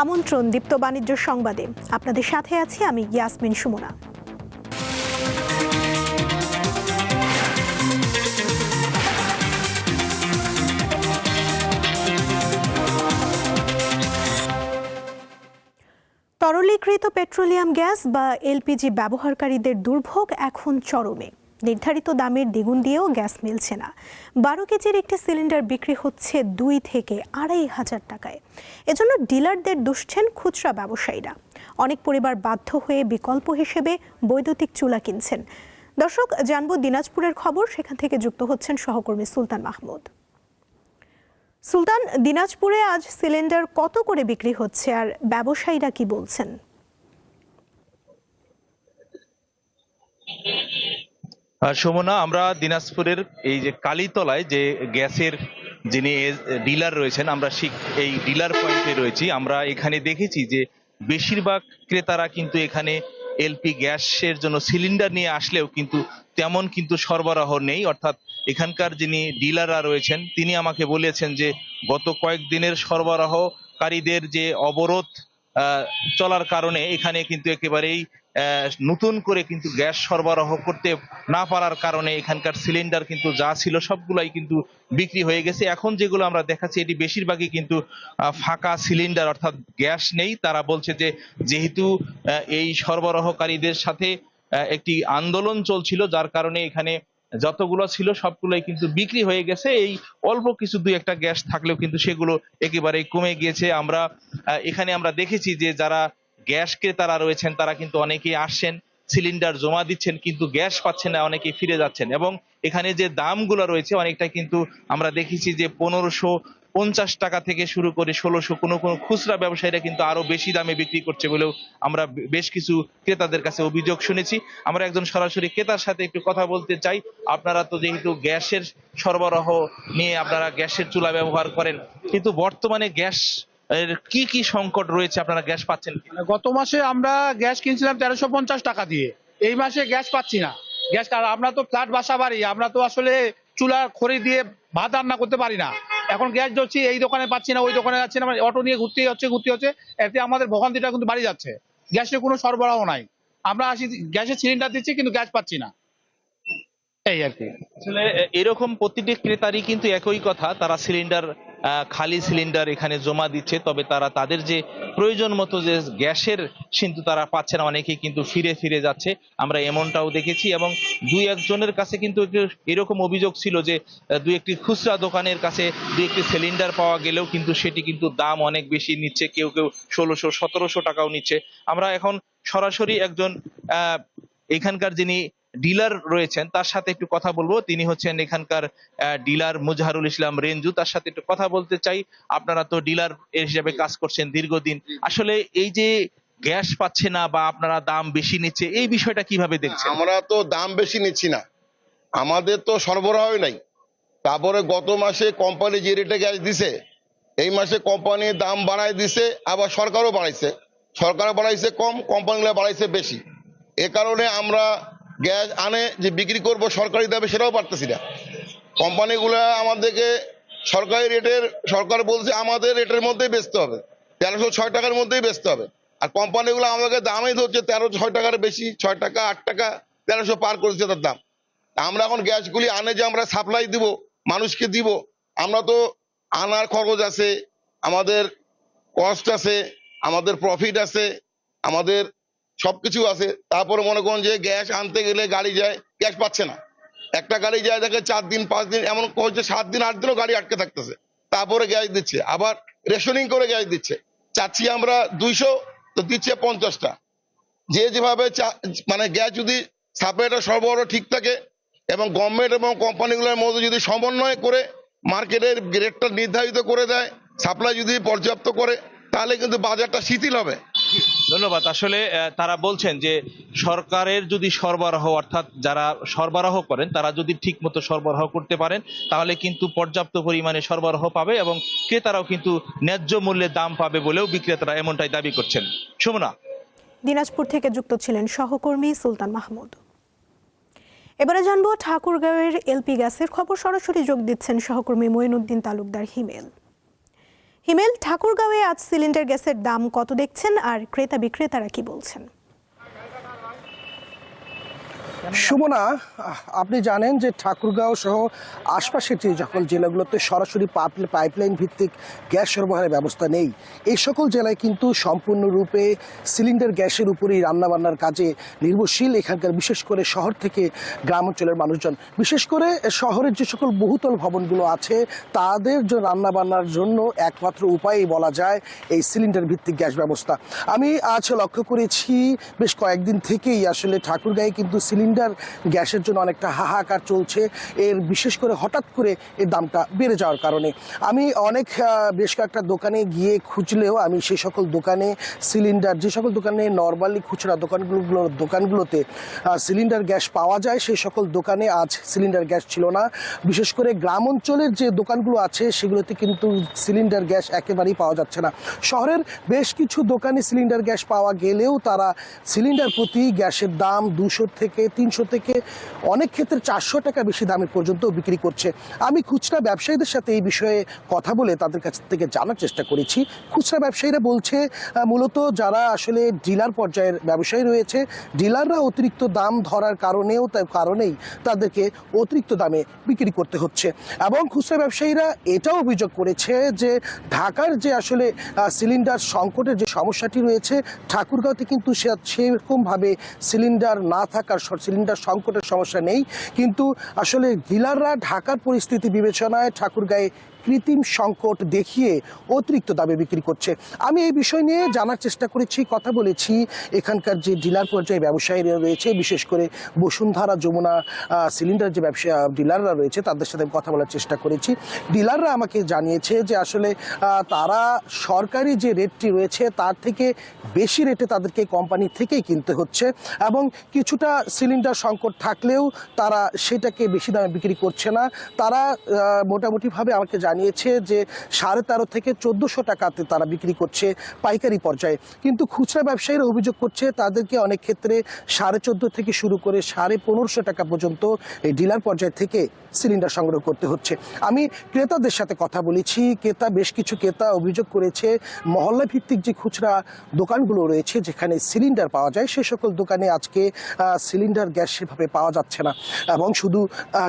আমন্ত্রণ দীপ্ত বাণিজ্য সংবাদে। আপনাদের সাথে আছি আমি ইয়াসমিন সুমনা। তরলীকৃত পেট্রোলিয়াম গ্যাস বা এলপিজি ব্যবহারকারীদের দুর্ভোগ এখন চরমে। নির্ধারিত দামের দ্বিগুণ দিয়েও গ্যাস মিলছে না। 12 কেজির একটি সিলিন্ডার বিক্রি হচ্ছে 2 থেকে 2,500 টাকায়। এজন্য ডিলারদের দুষছেন খুচরা ব্যবসায়ীরা। অনেক পরিবার বাধ্য হয়ে বিকল্প হিসেবে বৈদ্যুতিক চুলা কিনছেন। দর্শক, জানবো দিনাজপুরের খবর, সেখান থেকে যুক্ত হচ্ছেন সহকর্মী সুলতান মাহমুদ। সুলতান, দিনাজপুরে আজ সিলিন্ডার কত করে বিক্রি হচ্ছে আর ব্যবসায়ীরা কি বলছেন? সুমনা, আমরা দিনাজপুরের এই যে কালীতলায় যে গ্যাসের যিনি ডিলার রয়েছেন, আমরা এই ডিলার পয়েন্টে রয়েছি। আমরা এখানে দেখেছি যে বেশিরভাগ ক্রেতারা কিন্তু এখানে এলপি গ্যাসের জন্য সিলিন্ডার নিয়ে আসলেও কিন্তু তেমন কিন্তু সরবরাহ নেই। অর্থাৎ এখানকার যিনি ডিলাররা রয়েছেন তিনি আমাকে বলেছেন যে গত কয়েকদিনের সরবরাহকারীদের যে অবরোধ চলার কারণে এখানে কিন্তু একেবারেই নতুন করে কিন্তু গ্যাস সরবরাহ করতে না পারার কারণে এখানকার সিলিন্ডার কিন্তু যা ছিল সবগুলাই কিন্তু বিক্রি হয়ে গেছে। এখন যেগুলো আমরা দেখাচ্ছি এটি বেশিরভাগই কিন্তু ফাঁকা সিলিন্ডার, অর্থাৎ গ্যাস নেই। তারা বলছে যে যেহেতু এই সরবরাহকারীদের সাথে একটি আন্দোলন চলছিল, যার কারণে এখানে যতগুলো ছিল সবগুলোই কিন্তু বিক্রি হয়ে গেছে। এই অল্প কিছু দুই একটা গ্যাস থাকলেও কিন্তু সেগুলো একেবারে কমে গিয়েছে। এখানে আমরা দেখেছি যে যারা গ্যাস ক্রেতারা রয়েছেন তারা কিন্তু অনেকেই আসছেন, সিলিন্ডার জমা দিচ্ছেন, কিন্তু গ্যাস পাচ্ছেন না, অনেকেই ফিরে যাচ্ছেন। এবং এখানে যে দামগুলো রয়েছে অনেকটা কিন্তু আমরা দেখেছি যে 1550 টাকা থেকে শুরু করে 1600, কোনো কোনো খুচরা ব্যবসায়ীরা কিন্তু আরো বেশি দামে বিক্রি করছে বলেও আমরা বেশ কিছু ক্রেতাদের কাছে অভিযোগ শুনেছি। আমরা একজন সরাসরি ক্রেতার সাথে একটু কথা বলতে চাই। আপনারা তো যেহেতু গ্যাসের সরবরাহ নিয়ে আপনারা গ্যাসের চুলা ব্যবহার করেন, কিন্তু বর্তমানে গ্যাস এর কি কি সংকট রয়েছে, আপনারা গ্যাস পাচ্ছেন কি? গত মাসে আমরা গ্যাস কিনছিলাম 1350 টাকা দিয়ে, এই মাসে গ্যাস পাচ্ছি না। গ্যাস আমরা তো ফ্ল্যাট বাসা বাড়ি, আমরা তো আসলে চুলা খড়ি দিয়ে ভাত রান্না করতে পারি না। এখন গ্যাস ধরছি, এই দোকানে পাচ্ছি না, ওই দোকানে যাচ্ছি না, অটো নিয়ে ঘুরতে হচ্ছে। এতে আমাদের ভোগান্তিটা কিন্তু বাড়ি যাচ্ছে। গ্যাসের কোনো সরবরাহ নাই। আমরা গ্যাসের সিলিন্ডার দিচ্ছি কিন্তু গ্যাস পাচ্ছি না, এই আর কি। আসলে এরকম প্রতিটি ক্রেতারই কিন্তু একই কথা, তারা খালি সিলিন্ডার এখানে জমা দিচ্ছে, তবে তারা তাদের যে প্রয়োজন মতো যে গ্যাসের কিন্তু তারা পাচ্ছে না, অনেকেই কিন্তু ফিরে ফিরে যাচ্ছে। আমরা এমনটাও দেখেছি এবং দুই একজনের কাছে কিন্তু এরকম অভিযোগ ছিল যে দুই একটি খুচরা দোকানের কাছে দুই একটি সিলিন্ডার পাওয়া গেলেও কিন্তু সেটি কিন্তু দাম অনেক বেশি নিচ্ছে, কেউ কেউ 1600-1700 টাকাও নিচ্ছে। আমরা এখন সরাসরি একজন এখানকার যিনি ডিলার রয়েছেন তার সাথে একটু কথা বলবো। তিনি হচ্ছেন এখানকার ডিলার মুজহারুল ইসলাম রেঞ্জু। তার সাথে একটু কথা বলতে চাই। আপনারা তো ডিলার হিসেবে কাজ করছেন দীর্ঘদিন, আসলে এই যে গ্যাস পাচ্ছে না বা আপনারা দাম বেশি নিচ্ছে, এই বিষয়টা কিভাবে দেখছেন? আমরা তো দাম বেশি নিচ্ছি না, আমাদের তো সরবরাহ নাই। তারপরে গত মাসে কোম্পানি যে রেটে গ্যাস দিছে, এই মাসে কোম্পানি দাম বাড়ায় দিছে, আবার সরকারও বাড়াইছে কম, কোম্পানিগুলো বাড়াইছে বেশি। এ কারণে আমরা গ্যাস আনে যে বিক্রি করব সরকারি দামে সেটাও পারতেছি না। কোম্পানিগুলো আমাদেরকে সরকার বলছে আমাদের রেটের মধ্যেই বেচতে হবে, 1306 টাকার মধ্যেই বেচতে হবে। আর কোম্পানিগুলো আমাদেরকে দামই ধরছে 1306 টাকার বেশি, 6 টাকা 8 টাকা, 1300 পার করেছে তার দাম। আমরা এখন গ্যাসগুলি আনে যে আমরা সাপ্লাই দিব, মানুষকে দিব, আমরা তো আনার খরচ আছে, আমাদের কস্ট আছে, আমাদের প্রফিট আছে, আমাদের সবকিছু আছে। তারপরে মনে করুন যে গ্যাস আনতে গেলে গাড়ি যায়, গ্যাস পাচ্ছে না। একটা গাড়ি যায় দেখে 4 দিন 5 দিন, এমন হচ্ছে 7 দিন 8 দিনও গাড়ি আটকে থাকতেছে। তারপরে গ্যাস দিচ্ছে, আবার রেশনিং করে গ্যাস দিচ্ছে। চাচ্ছি আমরা 200, তো দিচ্ছে 50টা। যেভাবে মানে গ্যাস যদি সাপ্লাইটা সরবরাহ ঠিক থাকে এবং গভর্নমেন্ট এবং কোম্পানিগুলোর মধ্যে যদি সমন্বয় করে মার্কেটের রেটটা নির্ধারিত করে দেয়, সাপ্লাই যদি পর্যাপ্ত করে, তাহলে কিন্তু বাজারটা শিথিল হবে। ধন্যবাদ। আসলে তারা বলছেন যে সরকারের যদি সরবরাহ, অর্থাৎ যারা সরবরাহ করেন তারা যদি ঠিক মতো সরবরাহ করতে পারেন তাহলে কিন্তু পর্যাপ্ত পরিমাণে সরবরাহ পাবে এবং ক্রেতারাও কিন্তু ন্যায্য মূল্যে দাম পাবে বলেও বিক্রেতারা এমনটাই দাবি করছেন। সুমনা, দিনাজপুর থেকে যুক্ত ছিলেন সহকর্মী সুলতান মাহমুদ। এবারে জানবো ঠাকুরগাঁওয়ের এলপি গ্যাসের খবর। সরাসরি যোগ দিচ্ছেন সহকর্মী মঈনুদ্দিন তালুকদার হিমেল। হিমেল, ঠাকুরগাঁওয়ে আজ সিলিন্ডার গ্যাসের দাম কত দেখছেন আর ক্রেতা বিক্রেতারা কি বলছেন? সুমনা, আপনি জানেন যে ঠাকুরগাঁও সহ আশপাশের যে সকল জেলাগুলোতে সরাসরি পাইপলাইন ভিত্তিক গ্যাস সরবরাহের ব্যবস্থা নেই, এই সকল জেলায় কিন্তু সম্পূর্ণরূপে সিলিন্ডার গ্যাসের উপরেই রান্নাবান্নার কাজে নির্ভরশীল। এখানকার বিশেষ করে শহর থেকে গ্রাম অঞ্চলের মানুষজন, বিশেষ করে শহরের যে সকল বহুতল ভবনগুলো আছে, তাদের যে রান্নাবান্নার জন্য একমাত্র উপায়ই বলা যায় এই সিলিন্ডার ভিত্তিক গ্যাস ব্যবস্থা। আমি আজ লক্ষ্য করেছি বেশ কয়েকদিন থেকেই আসলে ঠাকুরগাঁয়ে কিন্তু সিলিন্ডার গ্যাসের জন্য অনেকটা হাহাকার চলছে। এর বিশেষ করে হঠাৎ করে এর দামটা বেড়ে যাওয়ার কারণে আমি বেশ কয়েকটা দোকানে গিয়ে খুঁজলেও আমি সেই সকল দোকানে সিলিন্ডার, যে সকল দোকানে নর্মালি খুচরা দোকানগুলোতে সিলিন্ডার গ্যাস পাওয়া যায়, সেই সকল দোকানে আজ সিলিন্ডার গ্যাস ছিল না। বিশেষ করে গ্রাম অঞ্চলের যে দোকানগুলো আছে সেগুলোতে কিন্তু সিলিন্ডার গ্যাস একেবারেই পাওয়া যাচ্ছে না। শহরের বেশ কিছু দোকানে সিলিন্ডার গ্যাস পাওয়া গেলেও তারা সিলিন্ডার প্রতি গ্যাসের দাম 200 থেকে 300 থেকে অনেক ক্ষেত্রে 400 টাকা বেশি দামে পর্যন্ত বিক্রি করছে। আমি খুচরা ব্যবসায়ীদের সাথে এই বিষয়ে কথা বলে তাদের কাছ থেকে জানার চেষ্টা করেছি। খুচরা ব্যবসায়ীরা বলছে মূলত যারা আসলে ডিলার পর্যায়ের ব্যবসায়ী রয়েছে, ডিলাররা অতিরিক্ত দাম ধরার কারণেই তাদেরকে অতিরিক্ত দামে বিক্রি করতে হচ্ছে। এবং খুচরা ব্যবসায়ীরা এটাও অভিযোগ করেছে যে ঢাকার যে আসলে সিলিন্ডার সংকটের যে সমস্যাটি রয়েছে, ঠাকুরগাঁওতে কিন্তু সেরকমভাবে সিলিন্ডার না থাকার, সিলিন্ডার সংকটের সমস্যা নেই, কিন্তু আসলে ডিলাররা ঢাকার পরিস্থিতি বিবেচনায় ঠাকুরগাঁয়ে কৃত্রিম সংকট দেখিয়ে অতিরিক্ত দামে বিক্রি করছে। আমি এই বিষয় নিয়ে জানার চেষ্টা করেছি, কথা বলেছি এখানকার যে ডিলার পর্যায়ে ব্যবসায়ীরা রয়েছে, বিশেষ করে বসুন্ধরা, যমুনা সিলিন্ডার যে ডিলাররা রয়েছে তাদের সাথে কথা বলার চেষ্টা করেছি। ডিলাররা আমাকে জানিয়েছে যে আসলে তারা সরকারি যে রেটটি রয়েছে তার থেকে বেশি রেটে তাদেরকে কোম্পানি থেকেই কিনতে হচ্ছে, এবং কিছুটা সিলিন্ডার সংকট থাকলেও তারা সেটাকে বেশি দামে বিক্রি করছে না। তারা মোটামুটিভাবে আমাকে জানিয়েছে যে 13.5 থেকে 1400 টাকাতে তারা বিক্রি করছে পাইকারি পর্যায়ে, কিন্তু খুচরা ব্যবসায়ীরা অভিযোগ করছে তাদেরকে অনেক ক্ষেত্রে 14.5 থেকে শুরু করে 1550 টাকা পর্যন্ত এই ডিলার পর্যায় থেকে সিলিন্ডার সংগ্রহ করতে হচ্ছে। আমি ক্রেতাদের সাথে কথা বলেছি, বেশ কিছু ক্রেতা অভিযোগ করেছে মহল্লা ভিত্তিক যে খুচরা দোকানগুলো রয়েছে যেখানে সিলিন্ডার পাওয়া যায়, সে সকল দোকানে আজকে সিলিন্ডার গ্যাস সেভাবে পাওয়া যাচ্ছে না। এবং শুধু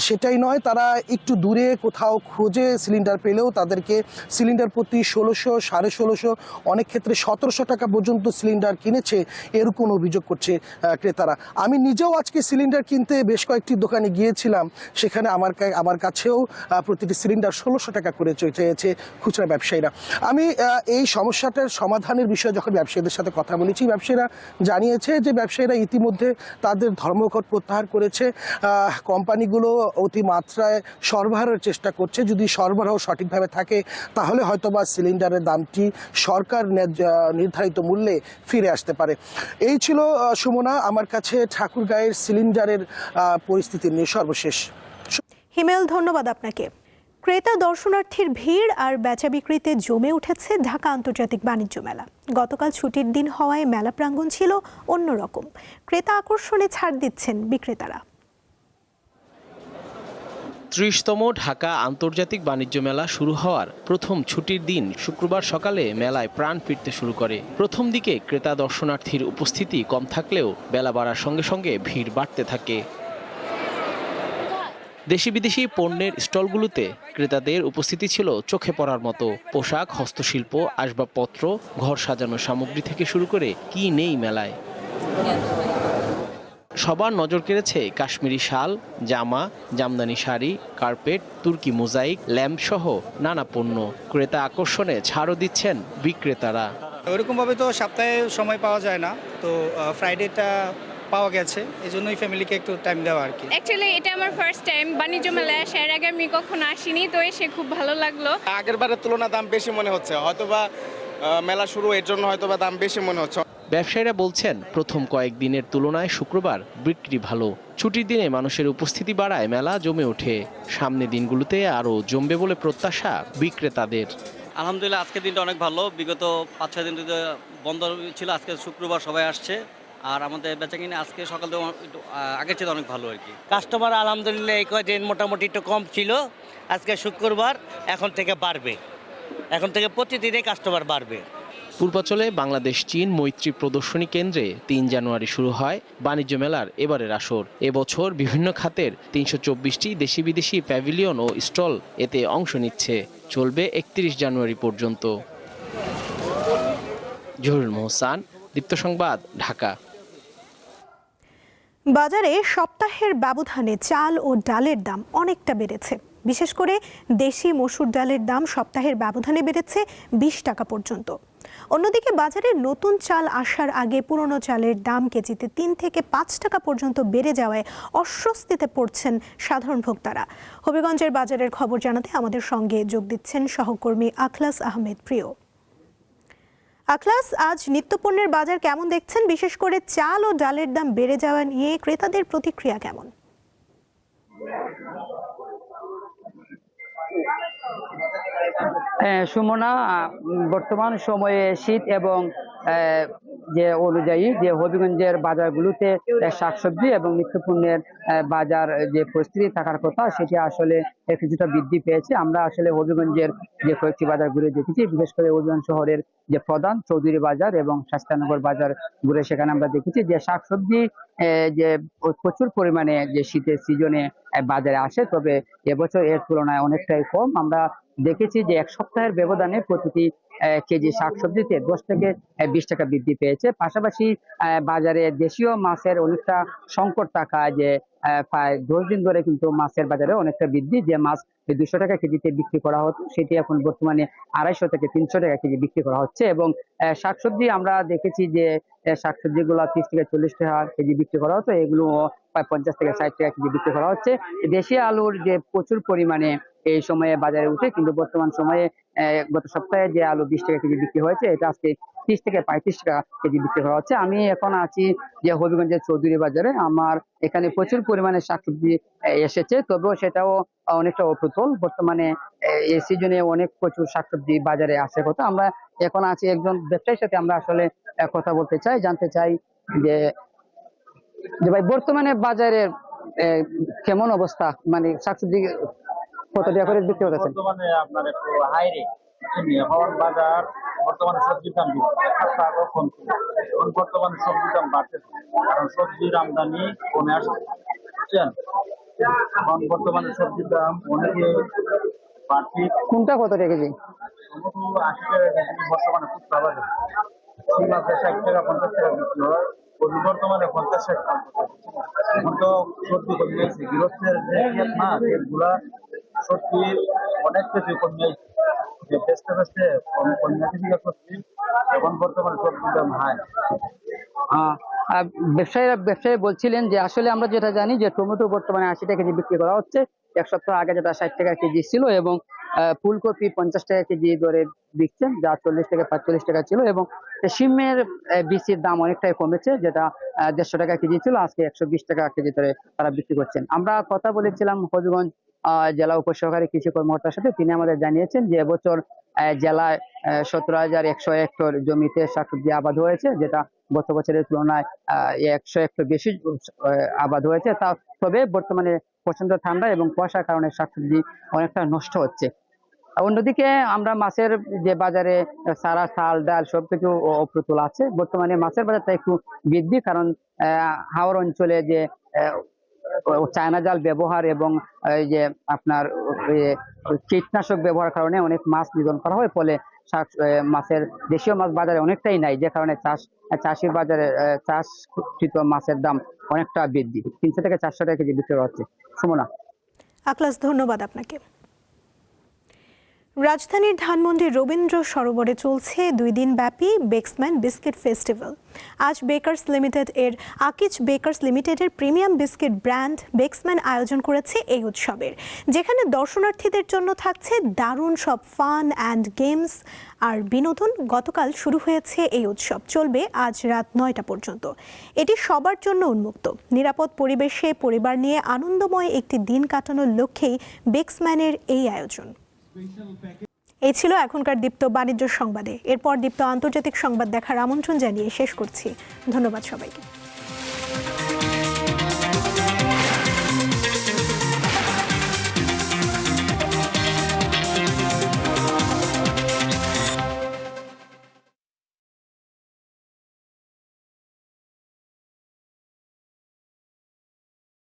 সেটাই নয়, তারা একটু দূরে কোথাও খোঁজে সিলিন্ডার পেলেও তাদেরকে সিলিন্ডার প্রতি 1600, 1650, অনেক ক্ষেত্রে 1700 টাকা পর্যন্ত সিলিন্ডার কিনেছে, এরকম অভিযোগ করছে ক্রেতারা। আমি নিজেও আজকে সিলিন্ডার কিনতে বেশ কয়েকটি দোকানে গিয়েছিলাম, সেখানে আমার কাছেও প্রতিটি সিলিন্ডার 1600 টাকা করে চেয়েছে খুচরা ব্যবসায়ীরা। আমি এই সমস্যাটার সমাধানের বিষয়ে যখন ব্যবসায়ীদের সাথে কথা বলেছি, ব্যবসায়ীরা জানিয়েছে যে ব্যবসায়ীরা ইতিমধ্যে তাদের ধর্মঘট প্রত্যাহার করেছে। কোম্পানিগুলো অতিমাত্রায় সরবরাহের চেষ্টা করছে, যদি সরবরাহ সঠিকভাবে থাকে তাহলে হয়তোবা সিলিন্ডারের দামটি সরকার নির্ধারিত মূল্যে ফিরে আসতে পারে। এই ছিল সুমনা আমার কাছে ঠাকুরগাঁয়ের সিলিন্ডারের পরিস্থিতি নিয়ে সর্বশেষ। হিমেল, ধন্যবাদ আপনাকে। ক্রেতা দর্শনার্থীর ভিড় আর বেচা বিক্রিতে জমে উঠেছে ঢাকা আন্তর্জাতিক বাণিজ্য মেলা। গতকাল ছুটির দিন হওয়ায় মেলা প্রাঙ্গণ ছিল অন্যরকম। ক্রেতা আকর্ষণে ছাড় দিচ্ছেন বিক্রেতারা। 30তম ঢাকা আন্তর্জাতিক বাণিজ্য মেলা শুরু হওয়ার প্রথম ছুটির দিন শুক্রবার সকালে মেলায় প্রাণ ফিরতে শুরু করে। প্রথম দিকে ক্রেতা দর্শনার্থীর উপস্থিতি কম থাকলেও বেলা বাড়ার সঙ্গে সঙ্গে ভিড় বাড়তে থাকে। দেশি বিদেশি পণ্যের স্টলগুলোতে ক্রেতাদের উপস্থিতি ছিল চোখে পড়ার মতো। পোশাক, হস্তশিল্প, আসবাবপত্র, ঘর সাজানোর সামগ্রী থেকে শুরু করে কি নেই মেলায়। সবার নজর কেড়েছে কাশ্মীরি শাল, জামা, জামদানি শাড়ি, কার্পেট, তুর্কি মোজাইক, ল্যাম্প সহ নানা পণ্য। ক্রেতা আকর্ষণে ছাড়ও দিচ্ছেন বিক্রেতারা। ওইরকমভাবে তো সপ্তাহে সময় পাওয়া যায় না, তো ফ্রাইডেটা পাওয়া গেছে, এই জন্যই ফ্যামিলিকে একটু টাইম দেওয়া আর কি। অ্যাকচুয়ালি এটা আমার ফার্স্ট টাইম বাণিজ্য মেলায় আসার। এর আগে আমি কখনো আসিনি, তো এসে খুব ভালো লাগলো। আগের বারের তুলনায় দাম বেশি মনে হচ্ছে, হয়তোবা মেলা শুরু এর জন্য হয়তোবা দাম বেশি মনে হচ্ছে। ব্যবসায়ীরা বলছেন প্রথম কয়েকদিনের তুলনায় শুক্রবার বিক্রি ভালো। ছুটির দিনে মানুষের উপস্থিতি বাড়ায় মেলা জমে ওঠে। সামনের দিনগুলোতে আরও জমবে বলে প্রত্যাশা বিক্রেতাদের। আলহামদুলিল্লাহ, আজকের দিনটা অনেক ভালো। বিগত 5-6 দিন বন্ধ ছিল, আজকে শুক্রবার সবাই আসছে, আর আমাদের বেচাকিনি আজকে সকাল থেকে আগের চেয়ে অনেক ভালো আর কি। কাস্টমার আলহামদুলিল্লাহ এই কয়েকদিন মোটামুটি একটু কম ছিল, আজকে শুক্রবার এখন থেকে বাড়বে। এখন থেকে প্রতিদিনই কাস্টমার বাড়বে। পূর্বাচলে বাংলাদেশ চীন মৈত্রী প্রদর্শনী কেন্দ্রে ৩ জানুয়ারি শুরু হয় বাণিজ্য মেলার এবারের আসর। এবছর বিভিন্ন খাতের ৩২৪টি দেশি বিদেশি প্যাভিলিয়ন ও স্টল এতে অংশ নিচ্ছে। চলবে ৩১ জানুয়ারি পর্যন্ত। জহুরুল মোহসান, দীপ্ত সংবাদ, ঢাকা। বাজারে সপ্তাহের ব্যবধানে চাল ও ডালের দাম অনেকটা বেড়েছে। বিশেষ করে দেশি মসুর ডালের দাম সপ্তাহের ব্যবধানে বেড়েছে ২০ টাকা পর্যন্ত। অন্যদিকে বাজারে নতুন চাল আসার আগে পুরনো চালের দাম কেজিতে ৩ থেকে ৫ টাকা পর্যন্ত বেড়ে যাওয়ায় অস্বস্তিতে পড়ছেন সাধারণ ভোক্তারা। হবিগঞ্জের বাজারের খবর জানাতে আমাদের সঙ্গে যোগ দিচ্ছেন সহকর্মী আখলাস আহমেদ প্রিয়। আখলাস, আজ নিত্যপণ্যের বাজার কেমন দেখছেন? বিশেষ করে চাল ও ডালের দাম বেড়ে যাওয়া নিয়ে ক্রেতাদের প্রতিক্রিয়া কেমন? সুমনা, বর্তমান সময়ে শীত এবং যে অনুযায়ী যে হবিগঞ্জের বাজারগুলোতে শাকসবজি এবং নিত্যপণ্যের বাজার যে পরিস্থিতি থাকার কথা সেটি আসলে কিছুটা বৃদ্ধি পেয়েছে। আমরা আসলে হবিগঞ্জের যে কয়েকটি বাজার ঘুরে দেখেছি, বিশেষ করে হবিগঞ্জ শহরের যে প্রধান চৌধুরী বাজার এবং শাস্তানগর বাজার ঘুরে সেখানে আমরা দেখেছি যে শাকসবজি যে প্রচুর পরিমাণে যে শীতের সিজনে বাজারে আসে, তবে এবছর এর তুলনায় অনেকটাই কম। আমরা দেখেছি যে এক সপ্তাহের ব্যবধানে প্রতিটি কেজি শাকসবজিতে 10 থেকে 20 টাকা বৃদ্ধি পেয়েছে। পাশাপাশি বাজারে দেশীয় মাছের অনেকটা সংকট থাকায় যে প্রায় 10 দিন ধরে কিন্তু মাছের বাজারে অনেকটা বৃদ্ধি। যে মাছ 200 টাকা কেজিতে বিক্রি করা হতো সেটি এখন বর্তমানে 250 থেকে 300 টাকা কেজি বিক্রি করা হচ্ছে। এবং শাকসবজি আমরা দেখেছি যে শাকসবজি গুলো 30 থেকে 40 টাকা কেজি বিক্রি করা হতো, এগুলো প্রায় 50 থেকে 60 টাকা কেজি বিক্রি করা হচ্ছে। দেশি আলুর যে প্রচুর পরিমাণে এই সময়ে বাজারে উঠে, কিন্তু বর্তমান সময়ে গত সপ্তাহে যে আলু 20 টাকা কেজি বিক্রি হয়েছে এটা আজকে 30 থেকে 35 টাকা কেজি বিক্রি করা হচ্ছে। আমি এখন আছি যে হবিগঞ্জের চৌধুরী বাজারে। আমার এখানে প্রচুর পরিমাণে শাকসবজি এসেছে, তবেও সেটাও অনেকটা অপ্রতুল। বর্তমানে এই সিজনে অনেক প্রচুর শাকসবজি বাজারে আসে কথা। আমরা এখন আছি একজন ব্যবসায়ীর সাথে, আমরা আসলে কথা বলতে চাই, জানতে চাই যে ভাই বর্তমানে বাজারের কেমন অবস্থা, মানে শাকসবজি কত টাকা করে বিক্রি করতেছেন? বর্তমানে আপনার একটু হাই রেট এখন বাজার, বর্তমানে সবজির দাম কম ছিল, এখন বর্তমানে সবজির দাম বাড়তেছে, কারণ সবজির আমদানি কমে আসছে, বুঝছেন? এখন বর্তমানে সবজির দাম অনেকে বাড়তি। কোনটা কত টাকা কেজি? 80 টাকা কেজি বর্তমানে খুব পাওয়া যায়। 60 টাকা 50 টাকা বিক্রি হয়, বর্তমানে 50-60 টাকা। এখন তো সবজি কমে গেছে, গৃহস্থের যে না রেটগুলা সত্যি অনেক কিছু কমে গেছে, যে বেচতে বেচতে কমে সত্যি। এখন বর্তমানে সবজির দাম হাই। ব্যবসায়ী বলছিলেন যে আসলে আমরা যেটা জানি যে টমেটো বর্তমানে 80 টাকা কেজি বিক্রি করা হচ্ছে, এক সপ্তাহ আগে যেটা 60 টাকা কেজি ছিল, এবং ফুলকপি 50 টাকা কেজি ধরে বিকছেন, যা 40 থেকে 45 টাকা ছিল। এবং শিমের বীজের দাম অনেকটাই কমেছে, যেটা 150 টাকা কেজি ছিল, আজকে 120 টাকা কেজি ধরে তারা বিক্রি করছেন। আমরা কথা বলেছিলাম হবিগঞ্জ জেলা উপসহকারী কৃষি কর্মকর্তার সাথে, তিনি আমাদের জানিয়েছেন যে এবছর জেলায় 17,100 হেক্টর জমিতে শাকসবজি আবাদ হয়েছে, যেটা গত বছরের তুলনায় 100 হেক্টর বেশি আবাদ হয়েছে। তবে বর্তমানে প্রচন্ড ঠান্ডা এবং কুয়াশার কারণে শাকসবজি অনেকটা নষ্ট হচ্ছে। অন্যদিকে আমরা মাছের যে বাজারে সারা চাল ডাল সবকিছু অপ্রতুল আছে। বর্তমানে মাছের বাজারটা একটু বৃদ্ধি, কারণ হাওর অঞ্চলে যে চায়না জাল ব্যবহার এবং এই যে আপনার কীটনাশক ব্যবহার কারণে অনেক মাছ নিধন করা হয়, ফলে মাছের দেশীয় মাছ বাজারে অনেকটাই নাই, যে কারণে চাষির বাজারে চাষকৃত মাছের দাম অনেকটা বৃদ্ধি, 300 থেকে 400 টাকা কেজি বিক্রি হচ্ছে। সুমনা। আখলাস, ধন্যবাদ আপনাকে। রাজধানীর ধানমন্ডির রবীন্দ্র সরোবরে চলছে 2 দিন ব্যাপী বেক্সম্যান বিস্কিট ফেস্টিভ্যাল। আজ বেকার্স লিমিটেড এর আকিজ বেকার্স লিমিটেডের প্রিমিয়াম বিস্কিট ব্র্যান্ড বেক্সম্যান আয়োজন করেছে এই উৎসবের, যেখানে দর্শনার্থীদের জন্য থাকছে দারুণ সব ফান অ্যান্ড গেমস আর বিনোদন। গতকাল শুরু হয়েছে এই উৎসব, চলবে আজ রাত 9টা পর্যন্ত। এটি সবার জন্য উন্মুক্ত। নিরাপদ পরিবেশে পরিবার নিয়ে আনন্দময় একটি দিন কাটানোর লক্ষ্যেই বেক্সম্যানের এই আয়োজন। এই ছিল এখনকার দীপ্ত বাণিজ্য সংবাদে। এরপর দীপ্ত আন্তর্জাতিক সংবাদ দেখার আমন্ত্রণ জানিয়ে শেষ করছি। ধন্যবাদ সবাইকে।